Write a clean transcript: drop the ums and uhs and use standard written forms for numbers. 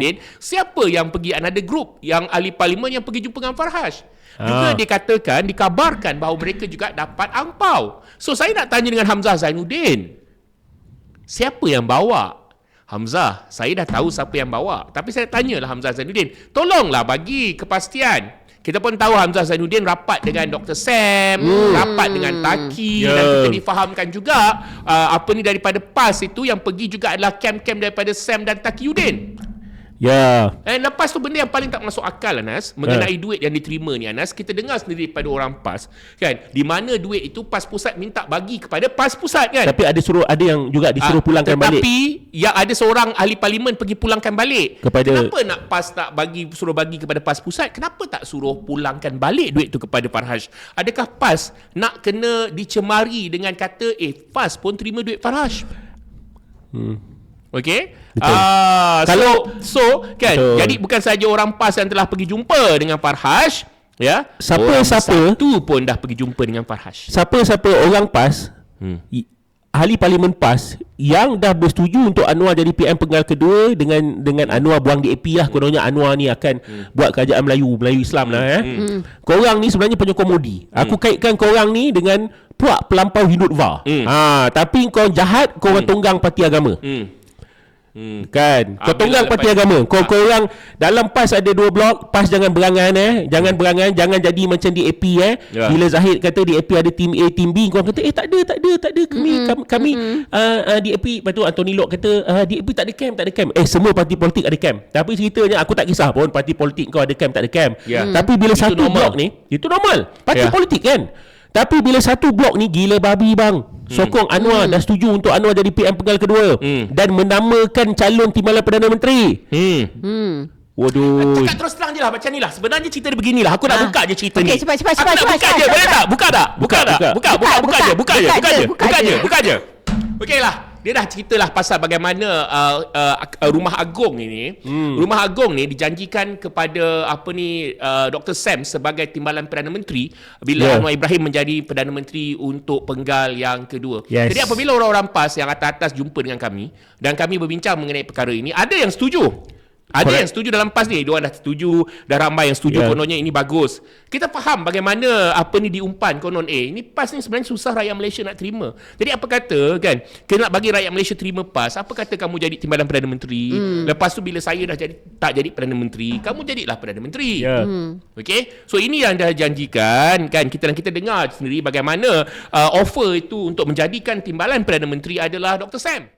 Din, siapa yang pergi another group yang ahli parlimen yang pergi jumpa dengan Farhaj? Juga dikatakan, dikabarkan bahawa mereka juga dapat angpau. So saya nak tanya dengan Hamzah Zainuddin, siapa yang bawa? Hamzah, saya dah tahu siapa yang bawa, tapi saya tanyalah Hamzah Zainuddin, tolonglah bagi kepastian. Kita pun tahu Hamzah Zainuddin rapat dengan Dr. Sam, rapat dengan Taki, dan kita difahamkan juga daripada PAS itu yang pergi juga adalah kem-kem daripada Sam dan Taqiyuddin. Dan lepas tu benda yang paling tak masuk akal, Anas, mengenai duit yang diterima ni, Anas, kita dengar sendiri daripada orang PAS kan, di mana duit itu PAS pusat minta bagi kepada PAS pusat kan. Tapi ada yang juga disuruh pulangkan balik. Tetapi yang ada seorang ahli parlimen pergi pulangkan balik. Kenapa nak PAS tak suruh bagi kepada PAS pusat? Kenapa tak suruh pulangkan balik duit tu kepada Farhaj? Adakah PAS nak kena dicemari dengan kata PAS pun terima duit Farhaj? Okey. Kan, jadi bukan saja orang PAS yang telah pergi jumpa dengan Farhaj, ya. Siapa tu pun dah pergi jumpa dengan Farhaj. Siapa orang PAS, ahli parlimen PAS yang dah bersetuju untuk Anwar jadi PM penggal kedua dengan Anwar buang DAP lah. Kononnya Anwar ni akan buat kerajaan Melayu Islam lah. Korang ni sebenarnya penyokong Modi. Aku kaitkan korang ni dengan puak pelampau Hindutva. Tapi kau jahat, kau orang tunggang parti agama. Kan, kau tunggang parti agama. Kau orang dalam PAS ada 2 blok. PAS jangan berangan jangan berangan, jangan jadi macam DAP Bila Zahid kata DAP ada tim A, tim B, kau kata tak ada kami DAP. Lepas tu Anthony Lok kata DAP tak ada camp. Semua parti politik ada camp. Tapi ceritanya aku tak kisah pun parti politik kau ada camp tak ada camp. Tapi bila itu satu blok ni, itu normal. Parti politik kan. Tapi bila satu blok ni gila babi bang, sokong Anwar, dah setuju untuk Anwar jadi PM penggal kedua dan menamakan calon timbalan Perdana Menteri. Waduh. Cakap terus terang je lah macam ni lah. Sebenarnya cerita dia beginilah. Aku nak buka je cerita ni. Cepat. Buka je, boleh tak? Buka je. Okey lah. Dia dah ceritalah pasal bagaimana Rumah Agong ini. Rumah Agong ni dijanjikan kepada Dr. Sam sebagai timbalan Perdana Menteri bila Anwar Ibrahim menjadi Perdana Menteri untuk penggal yang kedua. Jadi apabila orang-orang PAS yang atas-atas jumpa dengan kami dan kami berbincang mengenai perkara ini, ada yang setuju. Ada yang setuju dalam PAS ni. Diorang dah setuju, dah ramai yang setuju. Kononnya ini bagus. Kita faham bagaimana diumpan konon ini PAS ni sebenarnya susah rakyat Malaysia nak terima. Jadi apa kata kan, kena nak bagi rakyat Malaysia terima PAS, apa kata kamu jadi timbalan Perdana Menteri, lepas tu bila saya dah tak jadi Perdana Menteri, kamu jadilah Perdana Menteri. Okey. So ini yang dah janjikan kan, kita dengar sendiri bagaimana offer itu untuk menjadikan timbalan Perdana Menteri adalah Dr. Sam.